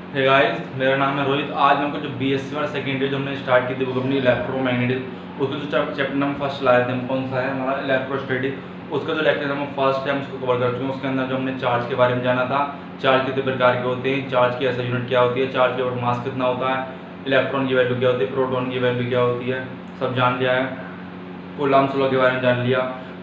Hey guys, मेरा नाम है रोहित। आज मैं कुछ BSc वाला सेकेंड ईयर जो हमने स्टार्ट की थी वो अपनी इलेक्ट्रोमैग्नेटिक, उसका जो चैप्टर नंबर फर्स्ट लाए थे हम, कौन सा है हमारा इलेक्ट्रोस्टैटिक। उसका जो लेक्चर नंबर फर्स्ट है हम उसको कवर कर चुके हैं। उसके अंदर जो हमने चार्ज के बारे में जाना था, चार्ज कितने प्रकार के होते हैं, चार्ज की ऐसा यूनिट क्या होती है, चार्ज के ऊपर मास कितना होता है, इलेक्ट्रॉन की वैल्यू क्या होती है, प्रोटॉन की वैल्यू क्या होती है, सब जान लिया है। कूलम्ब्स लॉ के बारे में जान लिया।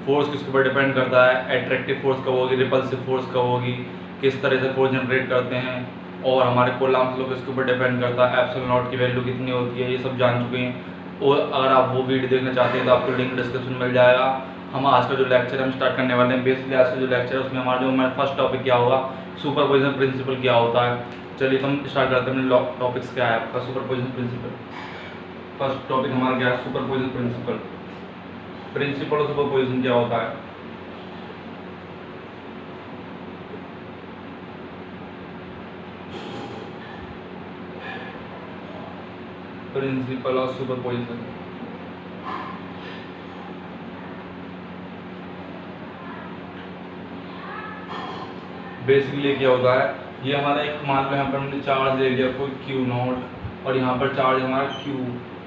फोर्स किसके ऊपर डिपेंड करता है, एट्रैक्टिव फोर्स कब होगी, रिपल्सिव फोर्स कब होगी, किस तरह से फोर्स जनरेट करते हैं, और हमारे कूलम्ब्स लॉ किसके ऊपर डिपेंड करता है, एप्सिलॉन नॉट की वैल्यू कितनी होती है, ये सब जान चुके हैं। और अगर आप वो वीडियो देखना चाहते हैं तो आपको लिंक डिस्क्रिप्शन मिल जाएगा। हम आज का जो लेक्चर हम स्टार्ट करने वाले हैं, बेसिकली आज का जो लेक्चर है उसमें हमारा फर्स्ट टॉपिक क्या होगा, सुपरपोजिशन प्रिंसिपल क्या होता है। चलिए तो हम स्टार्ट करते हैं। टॉपिक्स क्या है आपका, सुपरपोजिशन प्रिंसिपल। फर्स्ट टॉपिक हमारा क्या है, superposition principle. Principle of superposition क्या होता है। प्रिंसिपल ऑफ सुपरपोजिशन बेसिकली क्या होता है, ये हमारा एक मान लो यहाँ पर हमने चार्ज ले लिया कोई Q0 और यहाँ पर चार्ज हमारा Q,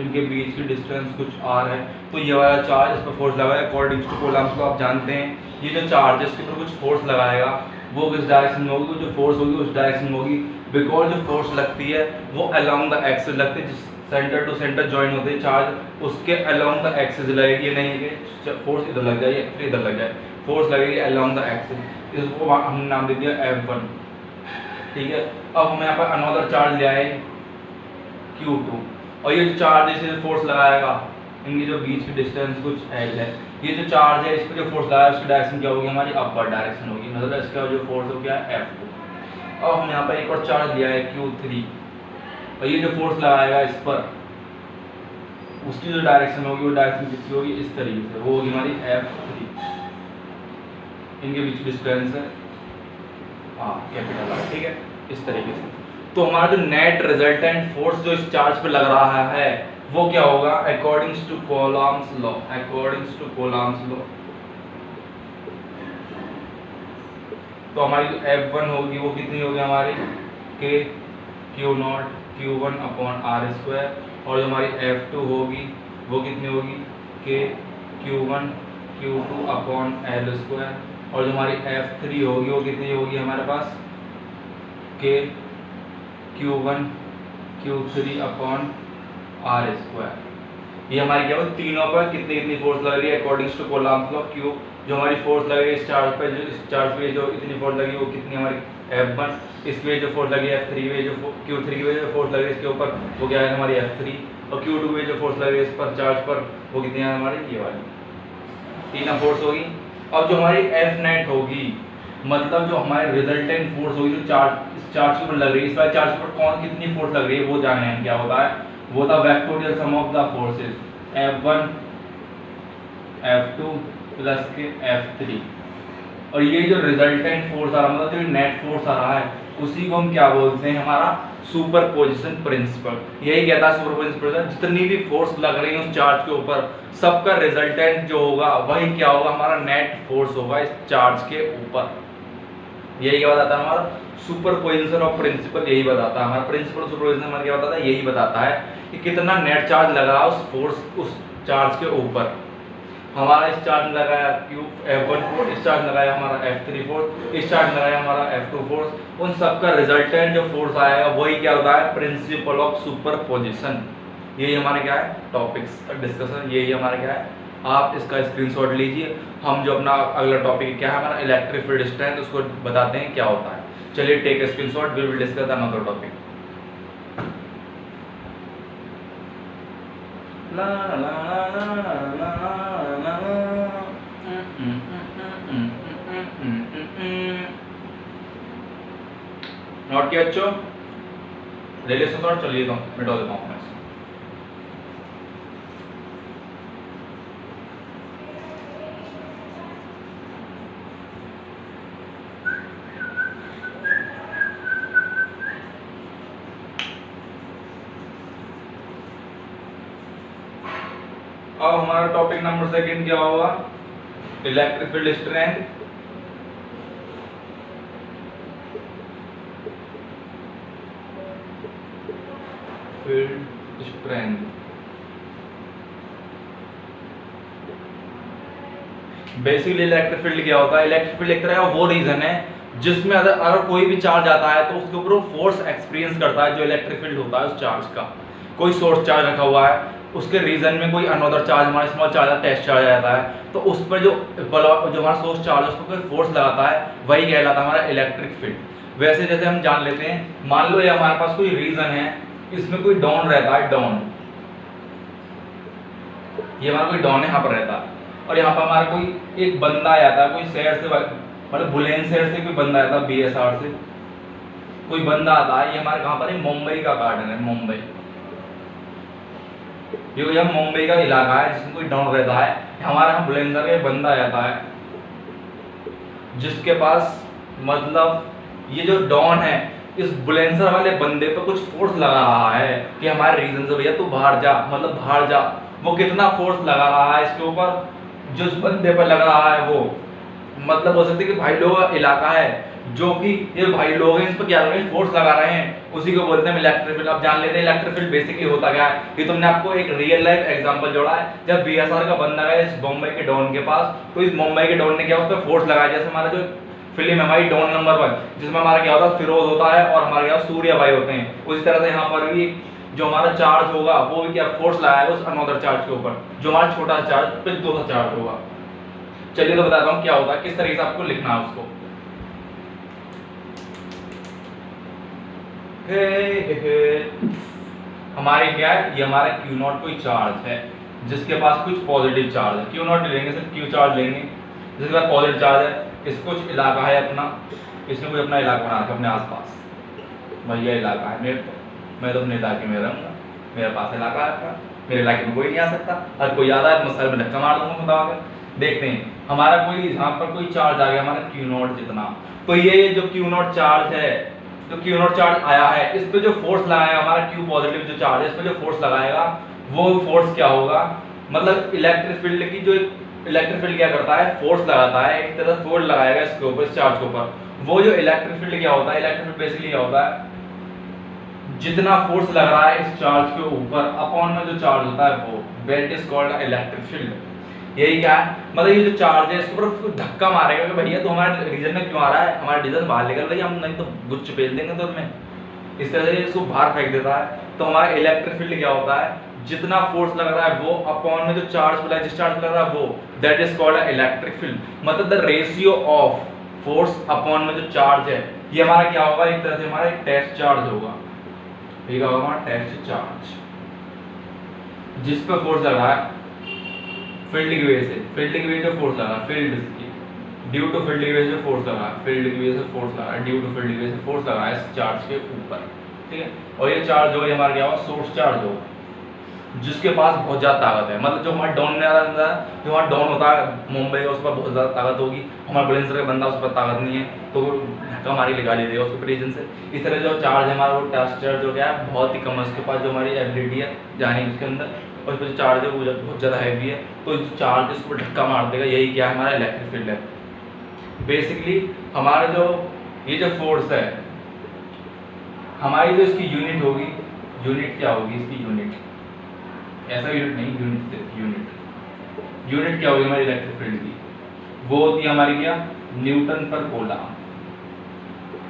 इनके बीच की डिस्टेंस कुछ R है। तो ये वाला चार्ज इस पर फोर्स लगाएगा अकॉर्डिंग टू कूलम्ब्स को आप जानते हैं। ये जो चार्ज है इसके ऊपर कुछ फोर्स लगाएगा, वो किस डायरेक्शन में होगी, जो फोर्स होगी उस डायरेक्शन में होगी। बिकॉज जो फोर्स लगती है वो अलोंग द एक्सिस लगती है, जिस सेंटर टू सेंटर ज्वाइन होते हैं चार्ज, उसके अलोंग द एक्सिस लगेगी। ये नहीं है कि फोर्स इधर लग जाए फिर इधर लग जाए, फोर्स लगेगी अलोंग द एक्सिस। इसको हमने नाम दे दिया F1। ठीक है, अब हम यहाँ पर अनदर चार्ज ले आए Q2, और ये जो चार्ज है इसे फोर्स लगाएगा, इनकी जो बीच की डिस्टेंस कुछ L है। ये जो चार्ज है इस पर जो फोर्स लगाया उसकी डायरेक्शन क्या होगी, हमारी अपर डायरेक्शन होगी, मतलब इसका जो फोर्स हो गया F2। अब हम यहाँ पर एक और चार्ज लिया है Q3, और ये जो फोर्स लगाएगा इस पर, उसकी जो डायरेक्शन होगी वो डायरेक्शन कितनी होगी, इस तरीके से, वो होगी हमारी F3। इनके बीच डिस्टेंस है कैपिटल R, ठीक है, इस तरीके से। तो हमारा जो नेट रिजल्टेंट फोर्स जो इस चार्ज पे लग रहा है वो क्या होगा, accordings to Coulomb's law, accordings to Coulomb's law. तो हमारी जो F1 होगी वो कितनी होगी हमारी, K Q0 Q1 upon R², और जो हमारी F2 होगी वो कितनी होगी, K Q1 Q2 upon L², और जो हमारी F3 होगी वो कितनी होगी हमारे पास, K Q1 Q3 upon R²। ये हमारी क्या होगी, तीनों पर कितनी कितनी फोर्स लग रही है according to Coulomb's law. Q जो हमारी फोर्स लग रही है इस चार्ज पे, जो इस चार्ज पे जो इतनी फोर्स लगी वो कितनी हमारी F1, इस पे जो फोर्स लगी है F3 पे, जो Q3 पे जो फोर्स लग रही है इसके ऊपर वो क्या है हमारी F3, और Q2 पे जो फोर्स लग रही है इस पर चार्ज पर वो कितनी है हमारी, ये वाली तीनों फोर्स होगी। अब जो हमारी F नेट होगी, मतलब जो हमारे रिजल्टेंट फोर्स होगी जो चार्ज इस चार्ज के ऊपर लग रही है, इस वाले चार्ज पर कौन कितनी फोर्स लग रही है वो जाने हैं। क्या होता है, वो था vectorial sum of the forces, F1 F2 plus के F3। और ये जो रिजल्टेंट फोर्स आ रहा है, मतलब जो नेट फोर्स आ रहा है, उसी को हम क्या बोलते हैं, हमारा सुपरपोजिशन प्रिंसिपल। यही कहता है सुपरपोजिशन प्रिंसिपल, जितनी भी फोर्स लग रही है उस चार्ज के ऊपर, सबका रिजल्टेंट जो होगा वही क्या होगा, हमारा नेट फोर्स होगा इस चार्ज के ऊपर। यही क्या बताता है हमारा सुपरपोजिशन ऑफ प्रिंसिपल, यही बताता है हमारा प्रिंसिपल सुपरपोजिशन हमारा क्या बताता है, यही बताता है कि कितना नेट चार्ज लगा उस फोर्स उस चार्ज के ऊपर। हमारा इस चार्ज में लगाया F1 फोर्स, इस चार्ज लगाया हमारा F3 फोर्स, इस चार्ज लगाया हमारा F2 फोर्स, उन सबका रिजल्टेंट जो फोर्स आएगा वही क्या होता है, प्रिंसिपल ऑफ सुपरपोजिशन। यही हमारा क्या है टॉपिक्स डिस्कशन, यही हमारा क्या है, आप इसका स्क्रीनशॉट लीजिए। हम जो अपना अगला टॉपिक क्या है हमारा इलेक्ट्रिक फील्ड स्ट्रेंथ, उसको बताते हैं क्या होता है। चलिए take screenshot, we will discuss another topic. ला ला ला ला ला ला ला। नोट किया बच्चों, रिलेशन थोड़ा चलिए तो मिटा देता हूँ मैं। अब हमारा टॉपिक नंबर सेकंड क्या होगा, electric field strength. Field strength. Basically electric field क्या होता है? इलेक्ट्रिक फील्ड एक तरह का वो रीजन है जिसमें अगर कोई भी चार्ज आता है तो उसके ऊपर वो फोर्स एक्सपीरियंस करता है। जो इलेक्ट्रिक फील्ड होता है उस चार्ज का, कोई सोर्स चार्ज रखा हुआ है, उसके रीजन में कोई अनदर चार्ज, हमारा स्मॉल चार्ज टेस्ट चार्ज आ जाता है, तो उस पर जो हमारा सोर्स चार्ज है उस पर कोई फोर्स लगाता है, वही कहलाता है हमारा इलेक्ट्रिक फील्ड। वैसे जैसे हम जान लेते हैं, मान लो ये हमारे पास कोई रीजन है, इसमें कोई डॉन रहता है, डॉन, ये हमारा कोई डॉन यहाँ पर रहता है, और यहाँ पर हमारा कोई एक बंदा आता है, कोई शहर से, मतलब बुलेन शहर से कोई बंदा आता है, BSR से कोई बंदा आता है। ये हमारे कहाँ पर है? मुंबई का गार्डन है, मुंबई। ये मुंबई का इलाका है जिसमें कोई डॉन रहता है। हमारे यहाँ बुलेंसर का बंदा आता है जिसके पास, मतलब ये जो डॉन है इस बुलेंसर वाले बंदे पर कुछ फोर्स लगा रहा है कि हमारे रीजन से भैया तू बाहर जा, मतलब बाहर जा। वो कितना फोर्स लगा रहा है इसके ऊपर, जो इस बंदे पर लग रहा है, वो मतलब हो सकता है कि भाई लोग इलाका है जो कि ये भाई लोग हैं, इस पर क्या फोर्स लगा रहे हैं, उसी को बोलते हैं इलेक्ट्रिक फील्ड। अब जान लेते हैं इलेक्ट्रिक फील्ड बेसिकली होता क्या है। कि तुमने आपको एक रियल लाइफ एग्जांपल जोड़ा है, जब BSR का बंदा गया इस मुंबई के डॉन के पास, तो इस मुंबई के डॉन ने क्या उस पर फोर्स लगाया। जैसे हमारा जो फिल्म है हमारी डॉन नंबर 1, जिसमें हमारा क्या होता है, फिरोज होता है और हमारे क्या सूर्य भाई होते हैं, उसी तरह से यहाँ पर भी जो हमारा चार्ज होगा वो भी क्या फोर्स लगाएगा उस अनदर चार्ज के ऊपर, जो हमारा छोटा चार्ज पे दूसरा चार्ज होगा। चलिए तो बताता हूँ क्या होता है, किस तरीके से आपको लिखना है उसको। हमारे क्या है, ये हमारा Q0 कोई चार्ज है जिसके पास कुछ पॉजिटिव चार्ज है। Q0 लेंगे, सिर्फ Q चार्ज लेंगे जिसके पास पॉजिटिव चार्ज है। इसको कुछ इलाका है अपना, इसने कुछ अपना इलाका बना रखा अपने आसपास, भैया इलाका है मेरे, मैं तो अपने इलाके में रहूँगा, मेरे पास इलाका है अपना, मेरे इलाके में कोई नहीं आ सकता, अगर कोई आता है तो मैं सर में धक्का मार दूंगा खुदा के। देखते हैं हमारा कोई यहाँ पर कोई चार्ज आ गया हमारा Q0 जितना, तो ये जो Q0 चार्ज है, तो Q0 चार्ज आया है, इस पे जो फोर्स लगाएगा हमारा Q पॉजिटिव जो चार्ज है, इस पे जो फोर्स लगाएगा वो फोर्स क्या होगा, मतलब इलेक्ट्रिक फील्ड की जो इलेक्ट्रिक फील्ड क्या करता है, फोर्स लगाता है, एक तरह फोर्स लगाएगा इसके ऊपर, इस चार्ज के ऊपर। वो जो इलेक्ट्रिक फील्ड क्या होता है, इलेक्ट्रिक फील्ड बेसिकली क्या होता है, जितना फोर्स लग रहा है इस चार्ज के ऊपर अपॉन में जो चार्ज होता है वो, that is called electric field. यही क्या है, मतलब ये जो चार्ज है इसके ऊपर धक्का मारेगा कि भैया तो हमारे रीजन में क्यों आ रहा है, हमारा रीजन बाहर निकल रही है, हम नहीं तो गुच्छ पेल देंगे तो में, इस तरह से इसको बाहर फेंक देता है। तो हमारा इलेक्ट्रिक फील्ड क्या होता है, जितना फोर्स लग रहा है वो अपॉन में जो चार्ज मिला है, जिस चार्ज लग रहा है वो, that is called electric field. मतलब the ratio of force upon में जो चार्ज है, ये हमारा क्या होगा, एक तरह से हमारा एक टेस्ट चार्ज होगा, ठीक है, हमारा टेस्ट चार्ज, जिस पर फोर्स लग रहा है फील्ड की वजह से, फील्ड की वजह से फोर्स लगा, फील्ड की ड्यू टू फील्ड की वजह से फोर्स लगा, फील्ड की वजह से फोर्स लगा, ड्यू टू फील्ड की वजह से फोर्स लगा इस चार्ज के ऊपर, ठीक है। और ये चार्ज जो है हमारा क्या होगा, सोर्स चार्ज होगा, जिसके पास बहुत ज़्यादा ताकत है। मतलब जो हमारा डॉन में आ रहा है, जो हमारा डॉन होता है मुंबई का, उस पर बहुत ज़्यादा ताकत होगी, हमारा बुलेंसर का बंदा उस पर ताकत नहीं है, तो वो धक्का मारी लगा ले देगा उसके रीजन से। इस तरह जो चार्ज है हमारा, वो टेस्ट चार्ज जो क्या है बहुत ही कम है, उसके पास जो हमारी एबिलिटी है जाने उसके अंदर, और इस पर जो चार्ज है वो बहुत ज़्यादा हैवी है, तो जो चार्ज इसको धक्का मार देगा, यही क्या है हमारा इलेक्ट्रिक फील्ड है। बेसिकली हमारा जो ये जो फोर्स है, हमारी जो इसकी यूनिट होगी, यूनिट क्या होगी इसकी, यूनिट ऐसा यूनिट नहीं, यूनिट यूनिट यूनिट क्या होगी हमारी इलेक्ट्रिक फील्ड की, वो होती है हमारी क्या, न्यूटन पर कूलम।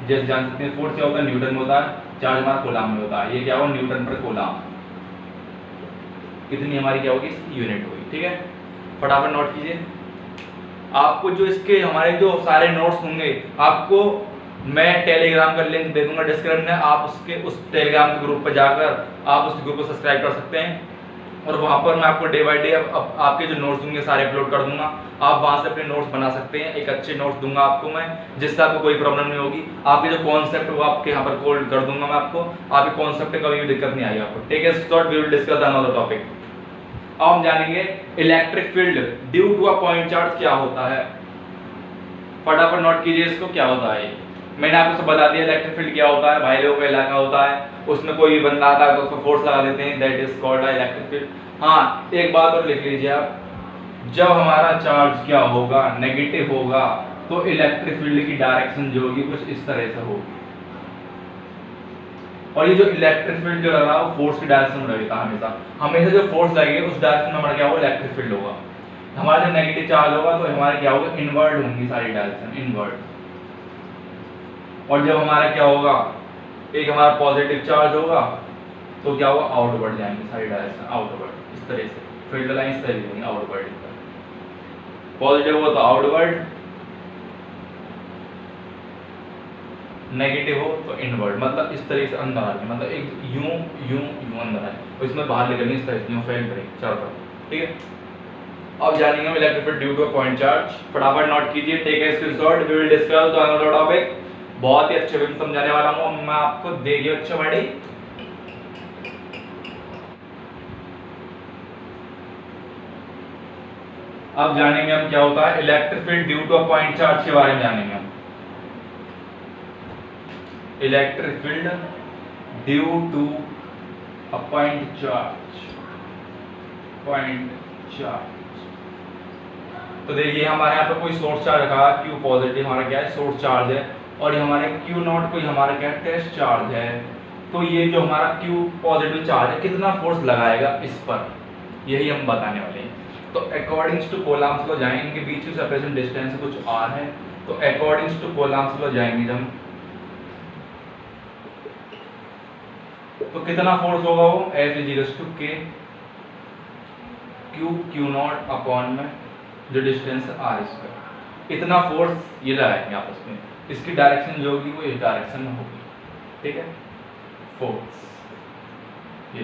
जैसे जान सकते हैं फोर्स क्या होता है, न्यूटन में होता है, चार्ज हमारा कूलम में होता है, ये क्या होगा न्यूटन पर कूलम। इतनी हमारी क्या होगी इसकी यूनिट होगी, ठीक है। फटाफट नोट कीजिए। आपको जो इसके हमारे जो सारे नोट्स होंगे, आपको मैं टेलीग्राम का लिंक दे दूंगा डिस्क्रिप्शन में, आप उसके उस टेलीग्राम के ग्रुप पर जाकर आप उस ग्रुप को सब्सक्राइब कर सकते हैं, और वहाँ पर मैं आपको डे बाय डे आपके जो नोट्स होंगे सारे अपलोड कर दूंगा। आप वहाँ से अपने नोट्स बना सकते हैं, एक अच्छे नोट्स दूंगा आपको मैं, जिससे आपको कोई प्रॉब्लम नहीं होगी। आपके जो कॉन्सेप्ट वो आपके यहाँ पर कोड कर दूंगा मैं आपको, आपके कॉन्सेप्ट में कभी भी दिक्कत नहीं आएगी आपको, ठीक है। Short we will discuss another topic. अब हम जानेंगे electric field due to a point charge क्या होता है। फटाफट नोट कीजिए इसको, क्या होता है। मैंने आपको सब बता दिया इलेक्ट्रिक फील्ड क्या होता है, भाई लोगों का इलाका होता है, उसमें कोई भी बंदा आता है तो उसको फोर्स लगा देते हैं, that is called electric field. हाँ, एक बात और लिख लीजिए आप, जब हमारा चार्ज क्या होगा, नेगेटिव होगा, तो इलेक्ट्रिक फील्ड की डायरेक्शन जो होगी कुछ इस तरह से होगी। और ये जो इलेक्ट्रिक फील्ड जो लग रहा है वो फोर्स की डायरेक्शन में लगेगा हमेशा। हमेशा जो फोर्स लगेगी उस डायरेक्शन में हमारा क्या होगा, इलेक्ट्रिक फील्ड होगा। हमारा जो नेगेटिव चार्ज होगा तो हमारे क्या होगा, इनवर्ट होंगी सारी डायरेक्शन, इनवर्ट। और जब हमारा क्या होगा, एक हमारा पॉजिटिव चार्ज होगा तो क्या होगा, आउटवर्ड जाएंगे सारी डायरेक्शन, आउटवर्ड। इस तरह से फील्ड लाइन इस तरह से आउटवर्ड, पॉजिटिव हो तो आउटवर्ड, नेगेटिव हो तो इनवर्ड, मतलब इस तरह से अंदर आ जाए, मतलब एक यूं यूं यूं अंदर आए और इसमें बाहर निकलनी इस तरह से यूं फैल करें चारों तरफ, ठीक है। अब जानेंगे हम electric field due to a point charge. फटाफट नोट कीजिए, take a screenshot, we will discuss the another topic. बहुत ही अच्छे वे में समझाने वाला हूं मैं आपको, देखिए अच्छे बड़ी। अब जानेंगे हम क्या होता है electric field due to a point charge के बारे में जानेंगे हम। Electric field due to a point charge, point charge. तो देखिए हमारे यहाँ पर कोई सोर्स चार्ज रखा है, Q पॉजिटिव हमारा क्या है, सोर्स चार्ज है, और ये हमारे Q नॉट कोई हमारा क्या है, टेस्ट चार्ज है। तो ये जो हमारा Q पॉजिटिव चार्ज है कितना फोर्स लगाएगा इस पर, यही हम बताने वाले हैं। तो अकॉर्डिंग्स टू कोलम्ब्स लॉ जाएंगे, इनके बीच की सेपरेशन डिस्टेंस कुछ r है। तो अकॉर्डिंग्स टू कोलम्ब्स लॉ जाएंगे जब, तो कितना फोर्स होगा वो, F is to K Q naught upon में जो डिस्टेंस r स्क्वायर, इतना फोर्स ये लगाएंगे आपस में। इसकी डायरेक्शन जो होगी वो इस डायरेक्शन में होगी, ठीक है। फोर्स, ये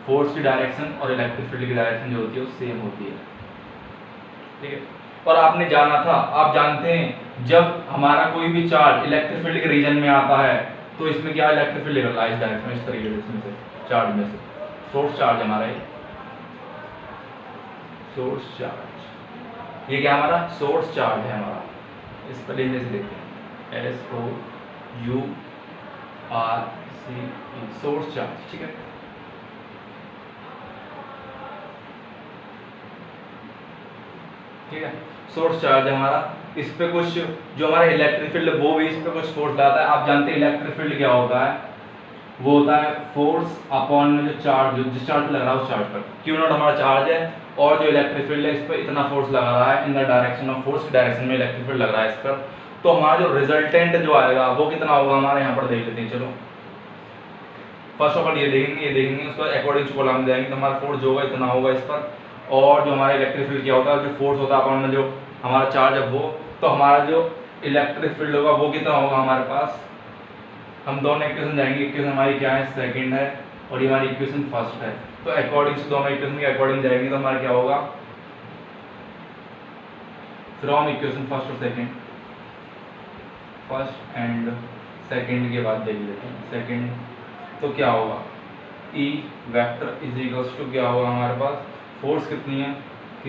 फोर्स की डायरेक्शन और इलेक्ट्रिक फील्ड की डायरेक्शन जो होती है वो सेम होती है, ठीक है। और आपने जाना था, आप जानते हैं जब हमारा कोई भी चार्ज इलेक्ट्रिक फील्ड के रीजन में आता है तो इसमें क्या इलेक्ट्रिक फील्ड निकलता है इस डायरेक्शन में, इस तरीके से चार्ज में से, सोर्स चार्ज हमारा है, सोर्स चार्ज, ये क्या हमारा सोर्स चार्ज है हमारा। इस तरीके से देखते हैं, SOURCE, सोर्स चार्ज, ठीक है। ठीक है, सोर्स चार्ज है हमारा, इस पे कुछ जो हमारा इलेक्ट्रिक फील्ड है वो भी इस पे कुछ फोर्स लाता है। आप जानते हैं इलेक्ट्रिक फील्ड क्या होता है, वो होता है फोर्स अपॉन में जो चार्ज, जिस चार्ज पे लग रहा है उस चार्ज पर। Q नॉट हमारा चार्ज है और जो इलेक्ट्रिक फील्ड है इस पर इतना फोर्स लगा रहा है, in the direction of force की डायरेक्शन में इलेक्ट्रिक फील्ड लग रहा है इस पर। तो हमारा जो रिजल्टेंट जो आएगा वो कितना होगा हमारे यहाँ पर देख लेते हैं। चलो फर्स्ट ऑफ ऑल ये देखेंगे उसको अकॉर्डिंग टू कोलम्ब जाएंगे तो हमारा फोर्स जो होगा इतना होगा इस पर, और जो हमारा इलेक्ट्रिक फील्ड क्या होता है, जो फोर्स होता है अपॉन में जो हमारा चार्ज है वो, तो हमारा जो इलेक्ट्रिक फील्ड होगा वो कितना होगा हमारे पास। हम दोनों इक्वेशन जाएंगे, इक्वेशन हमारी क्या है, सेकंड है, और ये हमारी इक्वेशन फर्स्ट है। तो अकॉर्डिंग टू दोनों इक्वेशन के अकॉर्डिंग जाएंगे तो हमारा क्या होगा, फ्रॉम इक्वेशन फर्स्ट और सेकंड, फर्स्ट एंड सेकंड के बाद देख लेते हैं सेकंड, तो क्या होगा E vector is equals to क्या होगा हमारे पास, फोर्स कितनी है K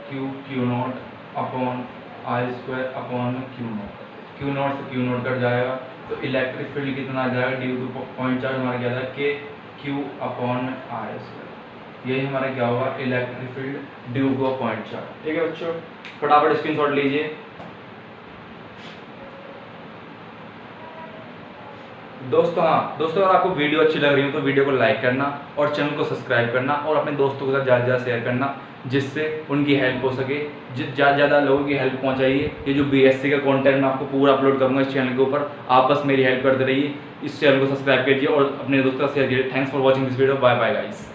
Q naught upon I square upon Q naught से Q नॉट कट जाएगा, तो इलेक्ट्रिक फील्ड कितना आ जाएगा ड्यू टू पॉइंट चार्ज हमारा क्या था K Q upon I square. यही हमारा क्या होगा electric field due two point charge, ठीक है बच्चों। फटाफट स्क्रीनशॉट लीजिए। दोस्तों दोस्तों अगर आपको वीडियो अच्छी लग रही हो तो वीडियो को लाइक करना और चैनल को सब्सक्राइब करना और अपने दोस्तों के साथ ज़्यादा शेयर करना, जिससे उनकी हेल्प हो सके। ज़्यादा ज़्यादा लोगों की हेल्प पहुंचाइए। ये जो BSc का कंटेंट मैं आपको पूरा अपलोड करूंगा इस चैनल के ऊपर, आप बस मेरी हेल्प करते रहिए। इस चैनल को सब्सक्राइब कीजिए और अपने दोस्तों का शेयर कीजिए। Thanks for watching this video, bye bye guys.